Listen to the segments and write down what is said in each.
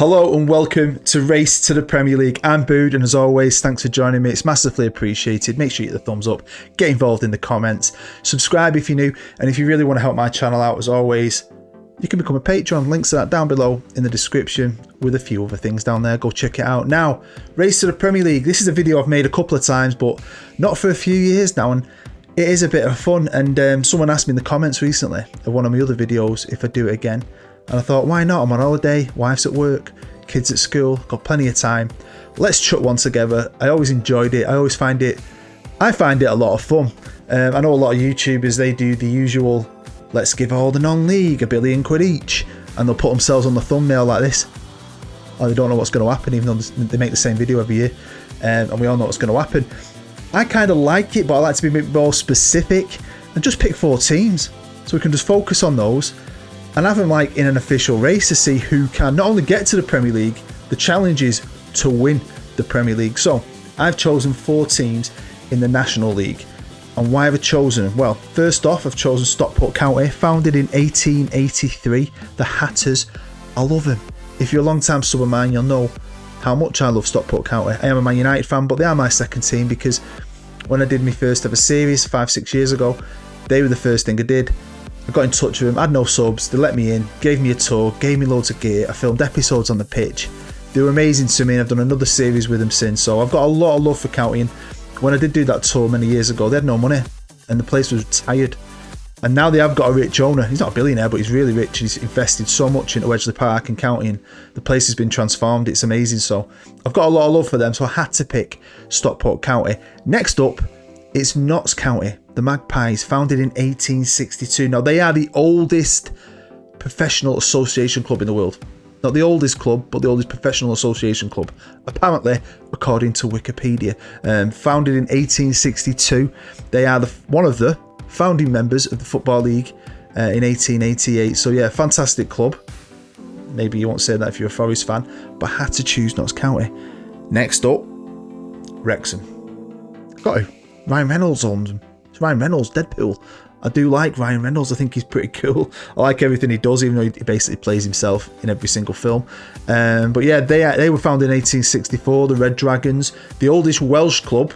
Hello and welcome to Race to the Premier League. I'm Bood, and as always, thanks for joining me. It's massively appreciated. Make sure you hit the thumbs up, get involved in the comments, subscribe if you're new, and if you really want to help my channel out, as always, you can become a patron. Links to that down below in the description with a few other things down there. Go check it out. Now, Race to the Premier League. This is a video I've made a couple of times, but not for a few years now, and it is a bit of fun. And someone asked me in the comments recently of one of my other videos if I'd do it again. And I thought, why not? I'm on holiday, wife's at work, kids at school, got plenty of time. Let's chuck one together. I always enjoyed it. I find it a lot of fun. I know a lot of YouTubers, they do the usual, let's give all the non-league £1 billion each, and they'll put themselves on the thumbnail like this. Or they don't know what's going to happen, even though they make the same video every year. And we all know what's going to happen. I kind of like it, but I like to be a bit more specific and just pick 4 teams. So we can just focus on those and have them like in an official race to see who can not only get to the Premier League, the challenge is to win the Premier League. So I've chosen 4 teams in the National League. And why have I chosen them? Well, first off, I've chosen Stockport County, founded in 1883. The Hatters, I love them. If you're a long-time sub of mine, you'll know how much I love Stockport County. I am a Man United fan, but they are my second team because when I did my first ever series 5-6 years ago, they were the first thing I did. I got in touch with them, had no subs, they let me in, gave me a tour, gave me loads of gear, I filmed episodes on the pitch. They were amazing to me, and I've done another series with them since, so I've got a lot of love for County. And when I did do that tour many years ago, they had no money and the place was tired. And now they have got a rich owner. He's not a billionaire, but he's really rich. He's invested so much into Wedgeley Park and County, and the place has been transformed. It's amazing. So I've got a lot of love for them, so I had to pick Stockport County. Next up, it's Notts County, the Magpies, founded in 1862. Now, they are the oldest professional association club in the world. Not the oldest club, but the oldest professional association club, apparently, according to Wikipedia. Founded in 1862. They are one of the founding members of the Football League in 1888. So, yeah, fantastic club. Maybe you won't say that if you're a Forest fan, but I had to choose Notts County. Next up, Wrexham. Got to. Ryan Reynolds owns them. It's Ryan Reynolds, Deadpool. I do like Ryan Reynolds. I think he's pretty cool. I like everything he does, even though he basically plays himself in every single film. But yeah, they were founded in 1864, the Red Dragons, the oldest Welsh club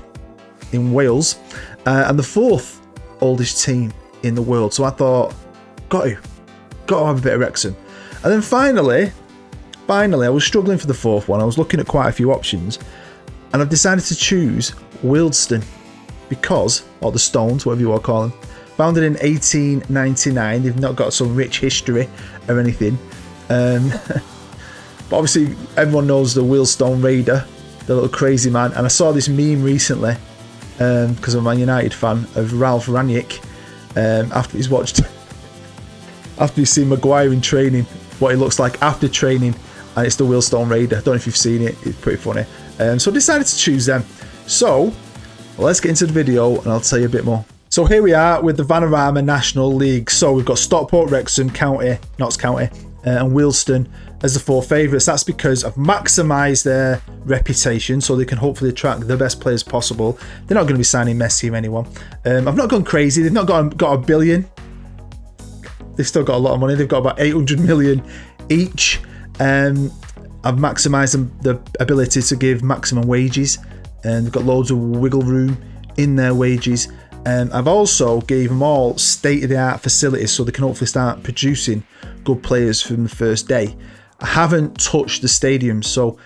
in Wales, and the 4th oldest team in the world. So I thought, got to have a bit of Wrexham. And then finally, I was struggling for the 4th one. I was looking at quite a few options, and I've decided to choose WEALDSTONE. Because, or the Stones, whatever you want to call them, founded in 1899. They've not got some rich history or anything. But obviously, everyone knows the Wealdstone Raider, the little crazy man. And I saw this meme recently, because I'm a Man United fan, of Ralph Rangnick, after he's seen Maguire in training, what he looks like after training, and it's the Wealdstone Raider. I don't know if you've seen it, it's pretty funny. So I decided to choose them. So, well, let's get into the video and I'll tell you a bit more. So here we are with the Vanarama National League. So we've got Stockport, Wrexham, County, Notts County, and Wealdstone as the 4 favourites. That's because I've maximised their reputation so they can hopefully attract the best players possible. They're not going to be signing Messi or anyone. I've not gone crazy. They've not got $1 billion. They've still got a lot of money. They've got about 800 million each. I've maximised the ability to give maximum wages. And they've got loads of wiggle room in their wages. I've also gave them all state-of-the-art facilities so they can hopefully start producing good players from the first day. I haven't touched the stadiums, so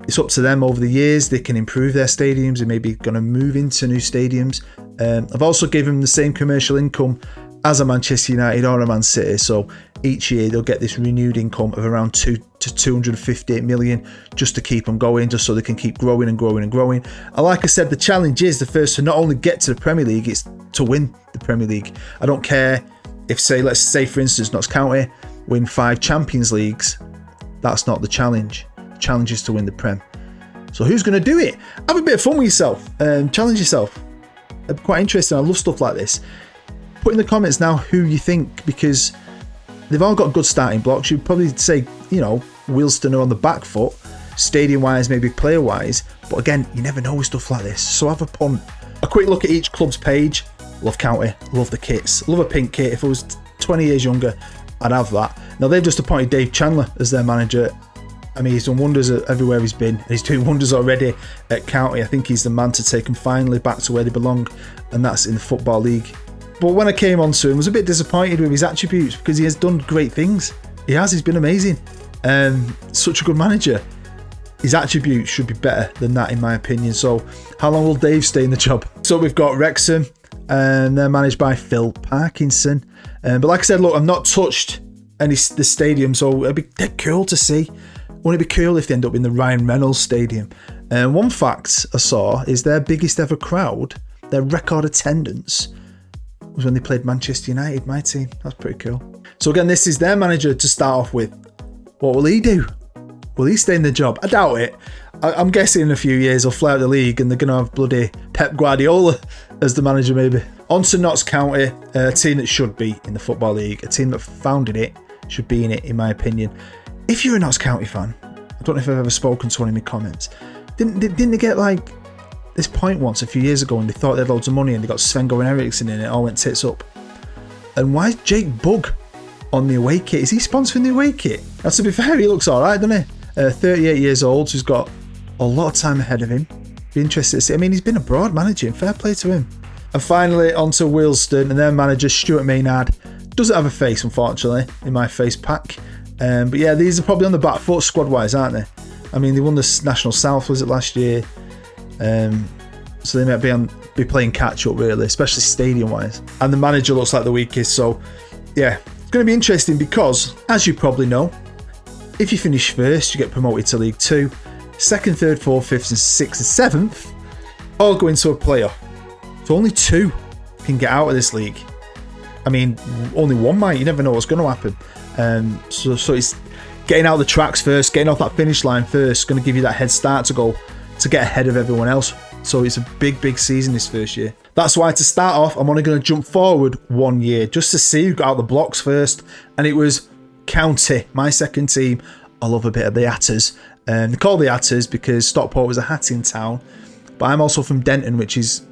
it's up to them over the years. They can improve their stadiums. They may be going to move into new stadiums. I've also given them the same commercial income as a Manchester United or a Man City, so each year they'll get this renewed income of around 2 to 258 million just to keep them going, just so they can keep growing and growing and growing. And like I said, the challenge is the first to not only get to the Premier League, it's to win the Premier League. I don't care if, let's say for instance, Notts County win 5 Champions Leagues. That's not the challenge. The challenge is to win the Prem. So who's going to do it? Have a bit of fun with yourself and challenge yourself. It'd be quite interesting. I love stuff like this. Put in the comments now who you think, because they've all got good starting blocks. You'd probably say, you know, Wealdstone are on the back foot, stadium-wise, maybe player-wise. But again, you never know with stuff like this. So have a punt. A quick look at each club's page. Love County. Love the kits. Love a pink kit. If I was 20 years younger, I'd have that. Now, they've just appointed Dave Chandler as their manager. I mean, he's done wonders everywhere he's been. He's doing wonders already at County. I think he's the man to take them finally back to where they belong, and that's in the Football League. But when I came on to him, I was a bit disappointed with his attributes because he has done great things. He has. He's been amazing. Such a good manager. His attributes should be better than that, in my opinion. So, how long will Dave stay in the job? So we've got Wrexham, and they're managed by Phil Parkinson. But like I said, look, I've not touched the stadium, so it'd be dead cool to see. Wouldn't it be cool if they end up in the Ryan Reynolds Stadium? And one fact I saw is their biggest ever crowd, their record attendance, was when they played Manchester United, my team. That's pretty cool. So again, this is their manager to start off with. What will he do? Will he stay in the job? I doubt it. I'm guessing in a few years he'll fly out the league and they're going to have bloody Pep Guardiola as the manager maybe. On to Notts County, a team that should be in the Football League. A team that founded it should be in it, in my opinion. If you're a Notts County fan, I don't know if I've ever spoken to one in my comments, didn't they get like this point once a few years ago and they thought they had loads of money and they got Sven-Göran Eriksson in and it all went tits up? And why is Jake Bugg on the away kit? Is he sponsoring the away kit? Now, to be fair, he looks alright, doesn't he? 38 years old, so he's got a lot of time ahead of him. Be interested to see. I mean, he's been abroad managing. Fair play to him. And finally, on to Wealdstone and their manager, Stuart Maynard. Doesn't have a face, unfortunately, in my face pack. But yeah, these are probably on the back foot squad-wise, aren't they? I mean, they won the National South, was it, last year? So they might be playing catch-up, really, especially stadium-wise. And the manager looks like the weakest, so yeah. It's going to be interesting because, as you probably know, if you finish first, you get promoted to League 2. Second, third, fourth, fifth, and sixth, and seventh all go into a playoff. So only 2 can get out of this league. I mean, only 1 might. You never know what's going to happen. So it's getting out of the tracks first, getting off that finish line first, going to give you that head start to get ahead of everyone else. So it's a big season this first year. That's why to start off, I'm only going to jump forward 1 year just to see who got out the blocks first. And it was County, my second team. I love a bit of the Hatters. They call the Hatters because Stockport was a hatting town. But I'm also from Denton, which is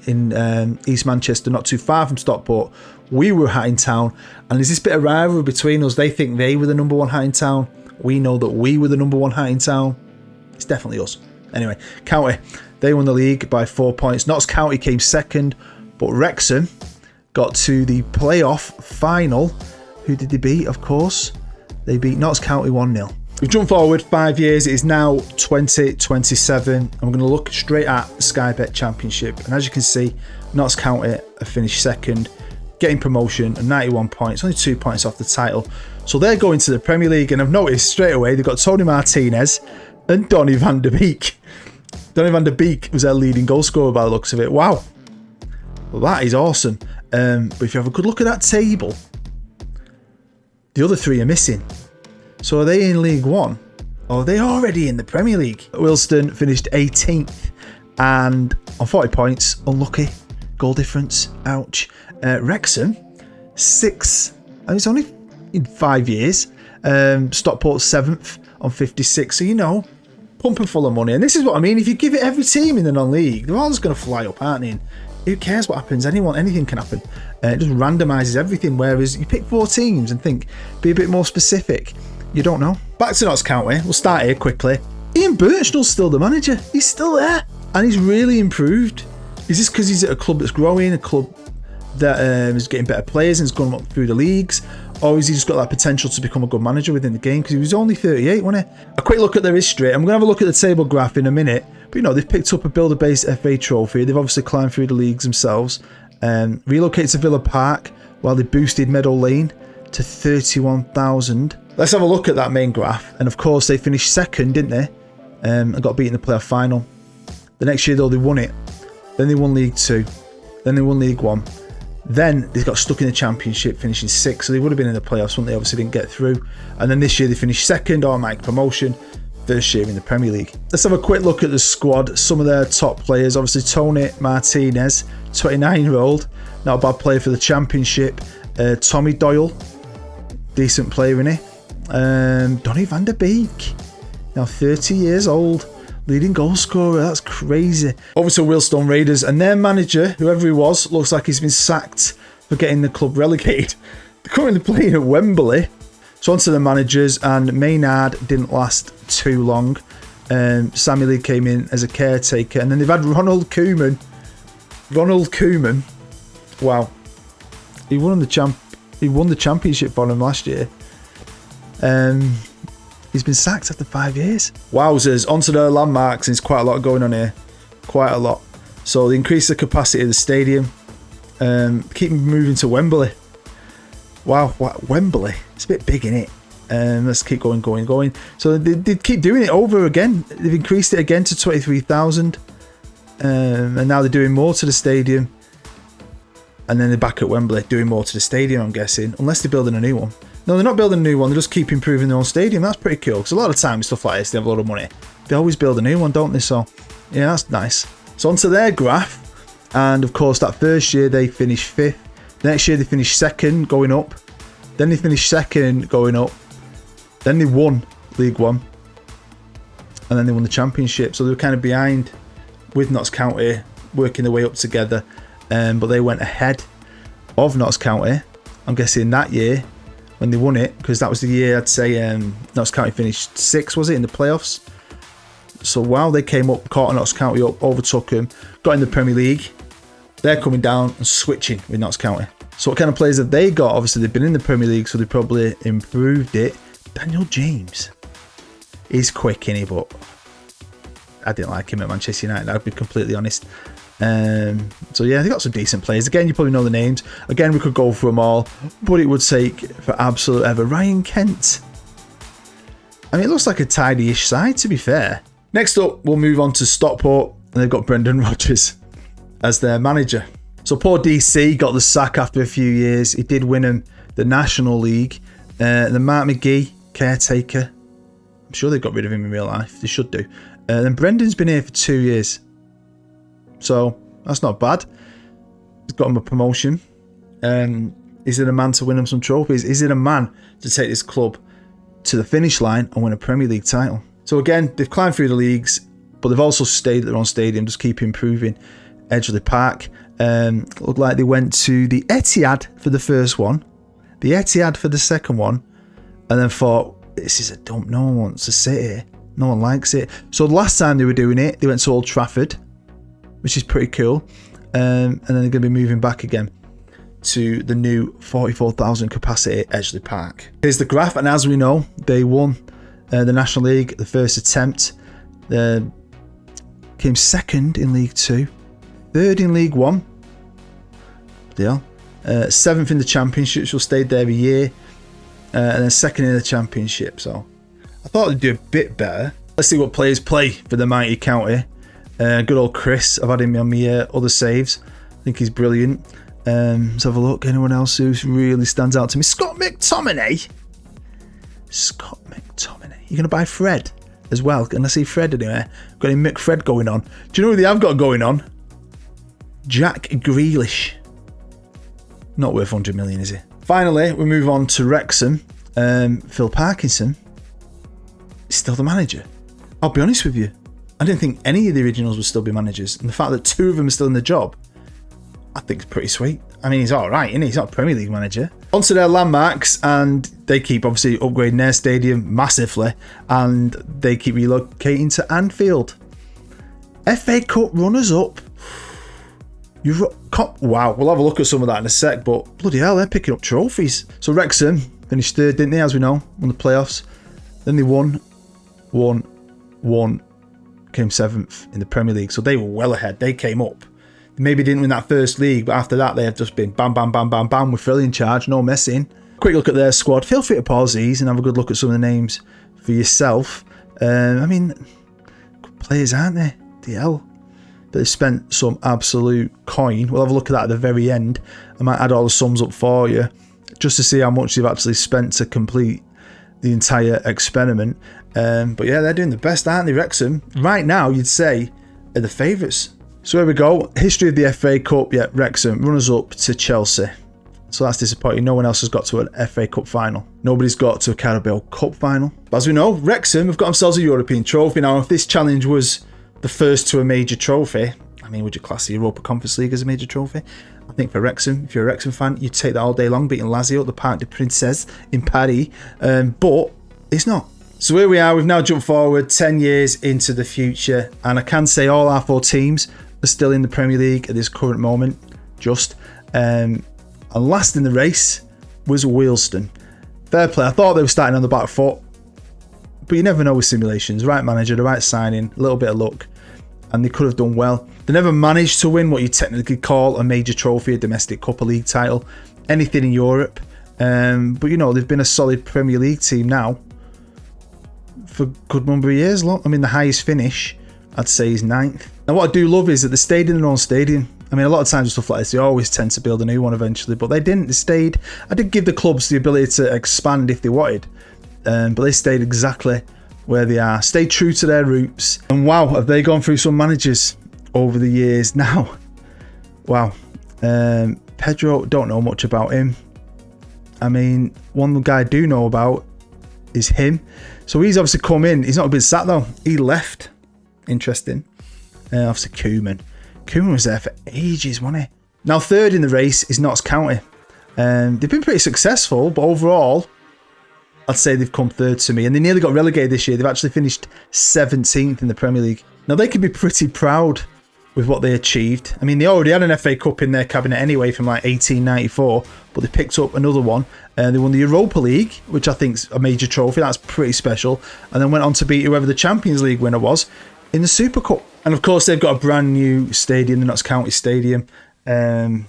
in East Manchester, not too far from Stockport. We were a hatting town. And there's this bit of rivalry between us. They think they were the number 1 hatting town. We know that we were the number 1 hatting town. It's definitely us. Anyway, County, they won the league by 4 points. Notts County came second, but Wrexham got to the playoff final. Who did they beat? Of course, they beat Notts County 1-0. We've jumped forward 5 years. It is now 2027. I'm going to look straight at the Sky Bet Championship. And as you can see, Notts County have finished second, getting promotion and 91 points, only 2 points off the title. So they're going to the Premier League. And I've noticed straight away, they've got Tony Martinez and Donny van der Beek. Donny van der Beek was their leading goal scorer by the looks of it. Wow. Well, that is awesome. But if you have a good look at that table, the other 3 are missing. So are they in League 1? Or are they already in the Premier League? Wealdstone finished 18th and on 40 points. Unlucky. Goal difference. Ouch. Wrexham, 6th. And it's only in 5 years. Stockport 7th on 56. So, you know, pumping full of money. And this is what I mean. If you give it every team in the non-league, they're all just going to fly up, aren't they? And who cares what happens? Anything can happen. It just randomises everything. Whereas you pick 4 teams and think, be a bit more specific. You don't know. Back to Notts County. We'll start here quickly. Ian Birchnell's still the manager. He's still there. And he's really improved. Is this because he's at a club that's growing, a club that is getting better players and is going up through the leagues? Or has he just got that potential to become a good manager within the game? Because he was only 38, wasn't he? A quick look at their history. I'm going to have a look at the table graph in a minute. But, you know, they've picked up a Builder-based FA trophy. They've obviously climbed through the leagues themselves. Relocated to Villa Park while they boosted Meadow Lane to 31,000. Let's have a look at that main graph. And, of course, they finished second, didn't they? And got beaten in the playoff final. The next year, though, they won it. Then they won League 2. Then they won League 1. Then they got stuck in the Championship, finishing 6th. So they would have been in the playoffs, wouldn't they? Obviously didn't get through. And then this year they finished second, automatic promotion. First year in the Premier League. Let's have a quick look at the squad. Some of their top players. Obviously Tony Martinez, 29-year-old. Not a bad player for the Championship. Tommy Doyle, decent player, isn't he? Donny van der Beek, now 30 years old. Leading goal scorer, that's crazy. Over to Wealdstone Raiders, and their manager, whoever he was, looks like he's been sacked for getting the club relegated. They're currently playing at Wembley, So on to the managers, and Maynard didn't last too long. Sammy Lee came in as a caretaker, and then they've had Ronald Koeman. Ronald Koeman, wow, he won the championship for them last year. He's been sacked after 5 years. Wowzers, onto the landmarks. There's quite a lot going on here, quite a lot. So they increased the capacity of the stadium. Keep moving to Wembley. Wow, Wembley, it's a bit big, innit? Let's keep going. So they keep doing it over again. They've increased it again to 23,000. And now they're doing more to the stadium. And then they're back at Wembley doing more to the stadium, I'm guessing. Unless they're building a new one. No, they're not building a new one. They just keep improving their own stadium. That's pretty cool. Because a lot of times, stuff like this, they have a lot of money. They always build a new one, don't they? So, yeah, that's nice. So, onto their graph. And, of course, that first year, they finished 5th. Next year, they finished 2nd, going up. Then they finished 2nd, going up. Then they won League One. And then they won the championship. So, they were kind of behind with Notts County, working their way up together. But they went ahead of Notts County. I'm guessing that year when they won it, because that was the year I'd say Notts County finished 6th, was it, in the playoffs? So wow, they came up, caught Notts County up, overtook them, got in the Premier League. They're coming down and switching with Notts County. So what kind of players have they got? Obviously they've been in the Premier League, so they probably improved it. Daniel James, he's quick, innit? But I didn't like him at Manchester United, I'll be completely honest. So yeah, they got some decent players. Again, you probably know the names. Again, we could go through them all, but it would take for absolute ever. Ryan Kent. I mean, it looks like a tidy-ish side, to be fair. Next up, we'll move on to Stockport, and they've got Brendan Rodgers as their manager. So poor DC got the sack after a few years. He did win him the National League. Then Mark McGee, caretaker. I'm sure they got rid of him in real life. They should do. Then Brendan's been here for 2 years. So that's not bad. He's got him a promotion. Is it a man to win him some trophies? Is it a man to take this club to the finish line and win a Premier League title? So again, they've climbed through the leagues, but they've also stayed at their own stadium, just keep improving. Edgeley Park. Looked like they went to the Etihad for the first one, the Etihad for the second one, and then thought, this is a dump. No one wants to sit here. No one likes it. So the last time they were doing it, they went to Old Trafford, which is pretty cool. And then they're going to be moving back again to the new 44,000 capacity Edgeley Park. Here's the graph, and as we know, they won the National League, the first attempt. Came 2nd in League 2, 3rd in League 1. Yeah. 7th in the Championship, so stayed there a year. And then 2nd in the Championship. So I thought they'd do a bit better. Let's see what players play for the mighty county. Good old Chris. I've had him on my other saves. I think he's brilliant. Let's have a look. Anyone else who really stands out to me? Scott McTominay. Scott McTominay. You're going to buy Fred as well? Can I see Fred anywhere? Got any McFred going on? Do you know who they have got going on? Jack Grealish. Not worth 100 million, is he? Finally, we move on to Wrexham. Phil Parkinson is still the manager. I'll be honest with you. I didn't think any of the originals would still be managers. And the fact that 2 of them are still in the job, I think it's pretty sweet. I mean, he's all right, isn't he? He's not a Premier League manager. Onto their landmarks, and they keep obviously upgrading their stadium massively, and they keep relocating to Anfield. FA Cup runners-up. Wow, we'll have a look at some of that in a sec, but bloody hell, they're picking up trophies. So Wrexham finished 3rd, didn't they, as we know, on the playoffs. Then they won, came 7th in the Premier League, so they were well ahead. They came up. They maybe didn't win that first league, but after that they have just been bam, bam, bam, bam, bam with Phil in charge, no messing. Quick look at their squad. Feel free to pause these and have a good look at some of the names for yourself. I mean, good players, aren't they? DL. But they've spent some absolute coin. We'll have a look at that at the very end. I might add all the sums up for you, just to see how much they've actually spent to complete the entire experiment. But yeah, they're doing the best, aren't they, Wrexham? Right now, you'd say, are the favourites. So here we go. History of the FA Cup. Yeah, Wrexham. Runners up to Chelsea. So that's disappointing. No one else has got to an FA Cup final. Nobody's got to a Carabao Cup final. But as we know, Wrexham have got themselves a European trophy. Now, if this challenge was the first to a major trophy, I mean, would you class the Europa Conference League as a major trophy? I think for Wrexham, if you're a Wrexham fan, you'd take that all day long, beating Lazio at the Parc des Princes in Paris. But it's not. So here we are, we've now jumped forward 10 years into the future, and I can say all our 4 teams are still in the Premier League at this current moment, and last in the race was WEALDSTONE. Fair play, I thought they were starting on the back foot, but you never know with simulations. Right manager, the right signing, a little bit of luck, and they could have done well. They never managed to win what you technically call a major trophy, a domestic Cup, a league title, anything in Europe. But you know, they've been a solid Premier League team now for a good number of years. I mean, the highest finish, I'd say, is 9th. Now, what I do love is that they stayed in their own stadium. I mean, a lot of times with stuff like this, they always tend to build a new one eventually, but they didn't. They stayed. I did give the clubs the ability to expand if they wanted, but they stayed exactly where they are. Stayed true to their roots. And wow, have they gone through some managers over the years now. Wow. Pedro, don't know much about him. I mean, one guy I do know about is him. So he's obviously come in. He's not been sacked though. He left. Interesting. Obviously Koeman. Koeman was there for ages, wasn't he? Now 3rd in the race is Notts County. They've been pretty successful, but overall, I'd say they've come 3rd to me. And they nearly got relegated this year. They've actually finished 17th in the Premier League. Now they can be pretty proud with what they achieved. I mean, they already had an FA Cup in their cabinet anyway from like 1894, but they picked up another one. They won the Europa League, which I think's a major trophy. That's pretty special. And then went on to beat whoever the Champions League winner was in the Super Cup. And of course, they've got a brand new stadium, the Notts County Stadium. They're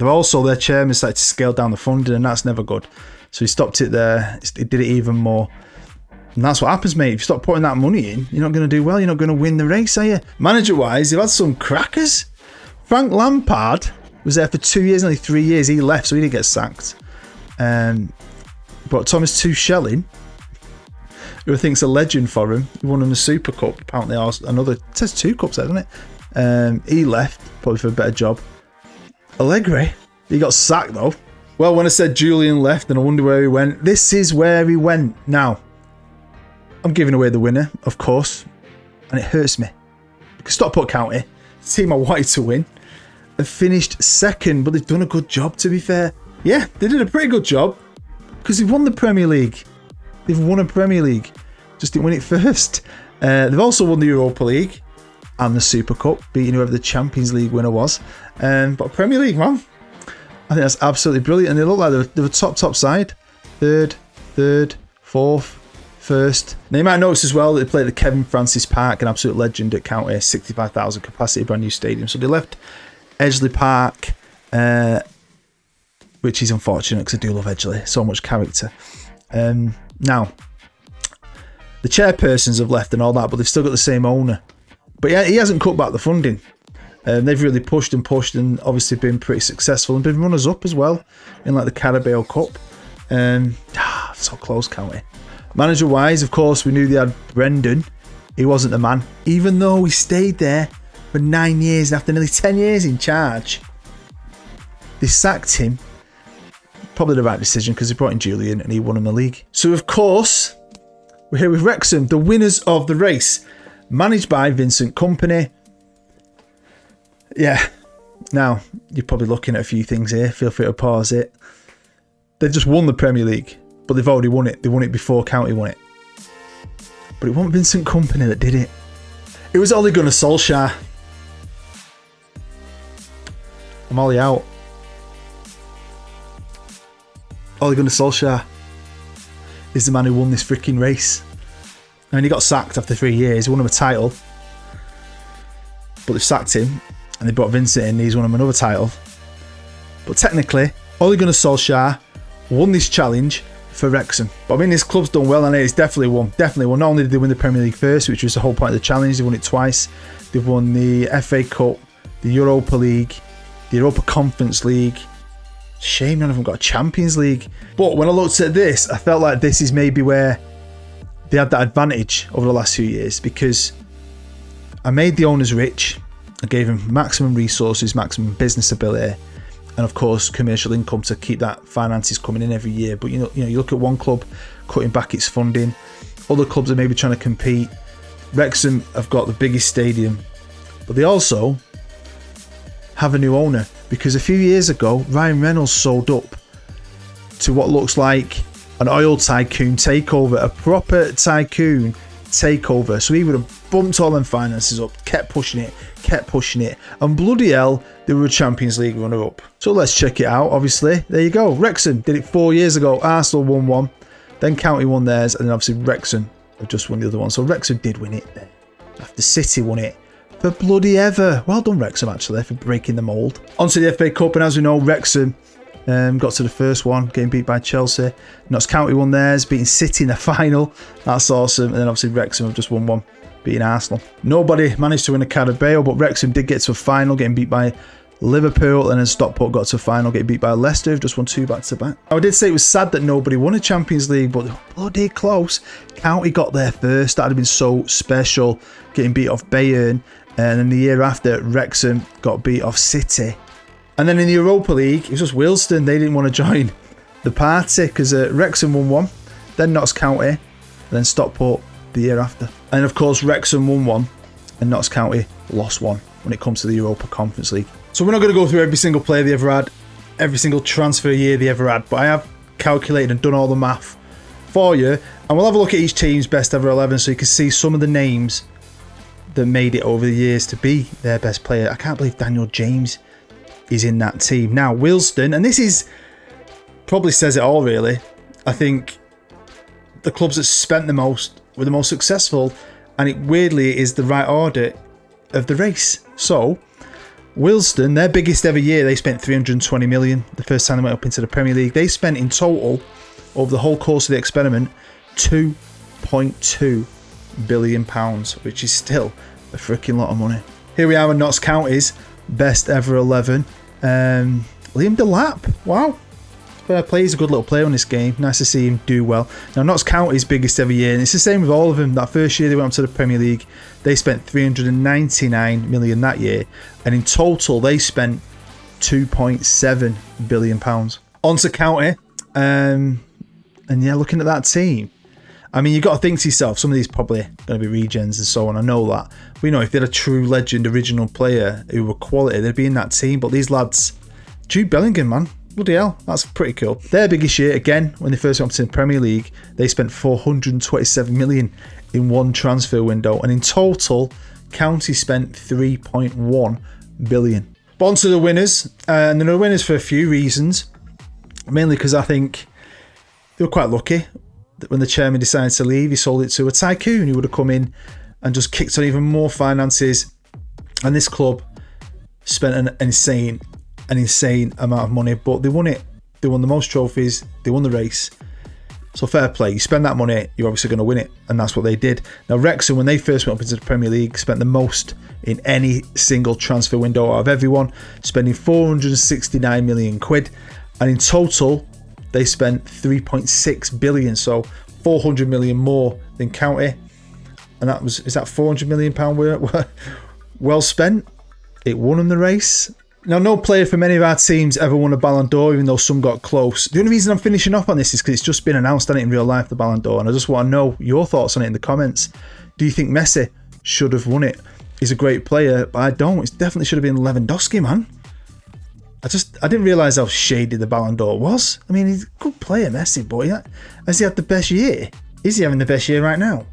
also, their chairman started to scale down the funding, and that's never good. So he stopped it there. He did it even more. And that's what happens, mate. If you stop putting that money in, you're not going to do well. You're not going to win the race, are you? Manager-wise, they've had some crackers. Frank Lampard was there for 2 years, nearly 3 years. He left, so he didn't get sacked. But Thomas Tuchel, who I think's a legend for him, he won him the Super Cup. Apparently, another. It says 2 cups there, doesn't it? He left, probably for a better job. Allegri, he got sacked though. Well, when I said Julian left and I wonder where he went, this is where he went. Now, I'm giving away the winner, of course, and it hurts me. Because Stockport County, the team I wanted to win, have finished 2nd, but they've done a good job, to be fair. Yeah, they did a pretty good job because they've won the Premier League. They've won a Premier League, just didn't win it first. They've also won the Europa League and the Super Cup, beating whoever the Champions League winner was. But Premier League, man, I think that's absolutely brilliant. And they look like they're a top side. 3rd, 4th, 1st. Now you might notice as well that they played at the Kevin Francis Park, an absolute legend at County, 65,000 capacity, brand new stadium. So they left Edgeley Park, which is unfortunate because I do love Edgeley, so much character. Now, the chairpersons have left and all that, but they've still got the same owner. But yeah, he hasn't cut back the funding. They've really pushed and obviously been pretty successful and been runners up as well in like the Carabao Cup. So close, County. Manager wise, of course, we knew they had Brendan. He wasn't the man, even though he stayed there for 9 years. And after nearly 10 years in charge, they sacked him. Probably the right decision because they brought in Julian and he won him the league. So of course, we're here with Wrexham, the winners of the race, managed by Vincent Kompany. Yeah, now you're probably looking at a few things here. Feel free to pause it. They've just won the Premier League, but they've already won it. They won it before County won it. But it wasn't Vincent Kompany that did it. It was Ole Gunnar Solskjaer. I'm Ollie out. Ole Gunnar Solskjaer is the man who won this freaking race. I mean, he got sacked after 3 years. He won him a title. But they've sacked him. And they brought Vincent in. He's won him another title. But technically, Ole Gunnar Solskjaer won this challenge for Wrexham. But I mean, this club's done well and it's definitely won. Definitely won. Not only did they win the Premier League first, which was the whole point of the challenge, they won it twice. They've won the FA Cup, the Europa League, the Europa Conference League. Shame none of them got a Champions League. But when I looked at this, I felt like this is maybe where they had that advantage over the last few years, because I made the owners rich. I gave them maximum resources, maximum business ability, and of course commercial income to keep that finances coming in every year. But you know, you look at one club cutting back its funding, other clubs are maybe trying to compete. Wrexham have got the biggest stadium, but they also have a new owner, because a few years ago Ryan Reynolds sold up to what looks like an oil tycoon takeover, a proper tycoon takeover. So he would have bumped all them finances up, kept pushing it, and bloody hell, they were a Champions League runner-up. So let's check it out. Obviously, there you go. Wrexham did it 4 years ago. Arsenal won one, then County won theirs, and then obviously Wrexham have just won the other one. So Wrexham did win it then, after City won it for bloody ever. Well done, Wrexham, actually, for breaking the mould. On to the FA Cup, and as we know, Wrexham got to the first one, getting beat by Chelsea. Notts County won theirs, beating City in the final. That's awesome. And then obviously Wrexham have just won one, beating Arsenal. Nobody managed to win a Carabao, but Wrexham did get to a final, getting beat by Liverpool, and then Stockport got to a final, getting beat by Leicester, who've just won 2 back-to-back. I did say it was sad that nobody won a Champions League, but bloody close. County got there first. That would have been so special, getting beat off Bayern. And then the year after, Wrexham got beat off City. And then in the Europa League, it was just Wealdstone. They didn't want to join the party because Wrexham won one, then Notts County, then Stockport the year after. And of course, Wrexham won one and Notts County lost one when it comes to the Europa Conference League. So we're not going to go through every single player they ever had, every single transfer year they ever had, but I have calculated and done all the math for you. And we'll have a look at each team's best ever 11 so you can see some of the names that made it over the years to be their best player. I can't believe Daniel James is in that team. Now, Wealdstone, and this is probably says it all really. I think the clubs that spent the most were the most successful, and it weirdly is the right order of the race. So, Wealdstone, their biggest ever year, they spent 320 million. The first time they went up into the Premier League, they spent in total over the whole course of the experiment £2.2 billion, which is still a freaking lot of money. Here we are in Notts County's best ever 11. Liam Delap, wow, fair play. He's a good little player in this game. Nice to see him do well. Now, Notts County's biggest ever year, and it's the same with all of them. That first year they went up to the Premier League, they spent 399 million that year, and in total they spent 2.7 billion pounds. On to County, and yeah, looking at that team, I mean, you've got to think to yourself, some of these probably going to be regens and so on. I know that. But, you know, if they're a true legend, original player who were quality, they'd be in that team. But these lads, Jude Bellingham, man, bloody hell, that's pretty cool. Their biggest year, again, when they first went up to the Premier League, they spent 427 million in one transfer window. And in total, County spent 3.1 billion. But on to the winners. And they're winners for a few reasons. Mainly because I think they were quite lucky. When the chairman decided to leave, he sold it to a tycoon who would have come in and just kicked on even more finances. And this club spent an insane amount of money, but they won it. They won the most trophies. They won the race. So fair play. You spend that money, you're obviously going to win it, and that's what they did. Now, Wrexham, when they first went up into the Premier League, spent the most in any single transfer window out of everyone, spending 469 million quid, and in total, they spent 3.6 billion, so 400 million more than County. And that was, is that 400 million pound well spent? It won them the race. Now, no player from any of our teams ever won a Ballon d'Or, even though some got close. The only reason I'm finishing off on this is because it's just been announced, hasn't it, in real life, the Ballon d'Or, and I just want to know your thoughts on it in the comments. Do you think Messi should have won it? He's a great player, but I don't. It definitely should have been Lewandowski, man. I didn't realise how shady the Ballon d'Or was. I mean, he's a good player, Messi, but has he had the best year? Is he having the best year right now?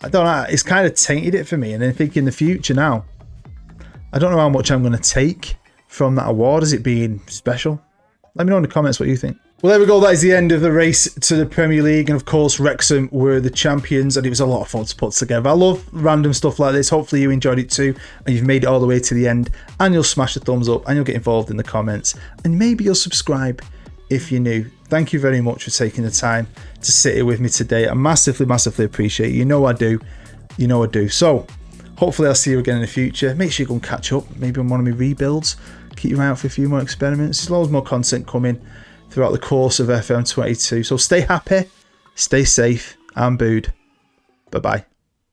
I don't know. It's kind of tainted it for me. And then thinking in the future now, I don't know how much I'm going to take from that award as it being special. Let me know in the comments what you think. Well, there we go. That is the end of the race to the Premier League. And of course, Wrexham were the champions, and it was a lot of fun to put together. I love random stuff like this. Hopefully you enjoyed it too, and you've made it all the way to the end, and you'll smash the thumbs up, and you'll get involved in the comments, and maybe you'll subscribe if you're new. Thank you very much for taking the time to sit here with me today. I massively appreciate it. You know I do. You know I do. So hopefully I'll see you again in the future. Make sure you go and catch up, maybe on one of my rebuilds. Keep your eye out for a few more experiments. There's loads more content coming throughout the course of FM22. So stay happy, stay safe, and booed. Bye-bye.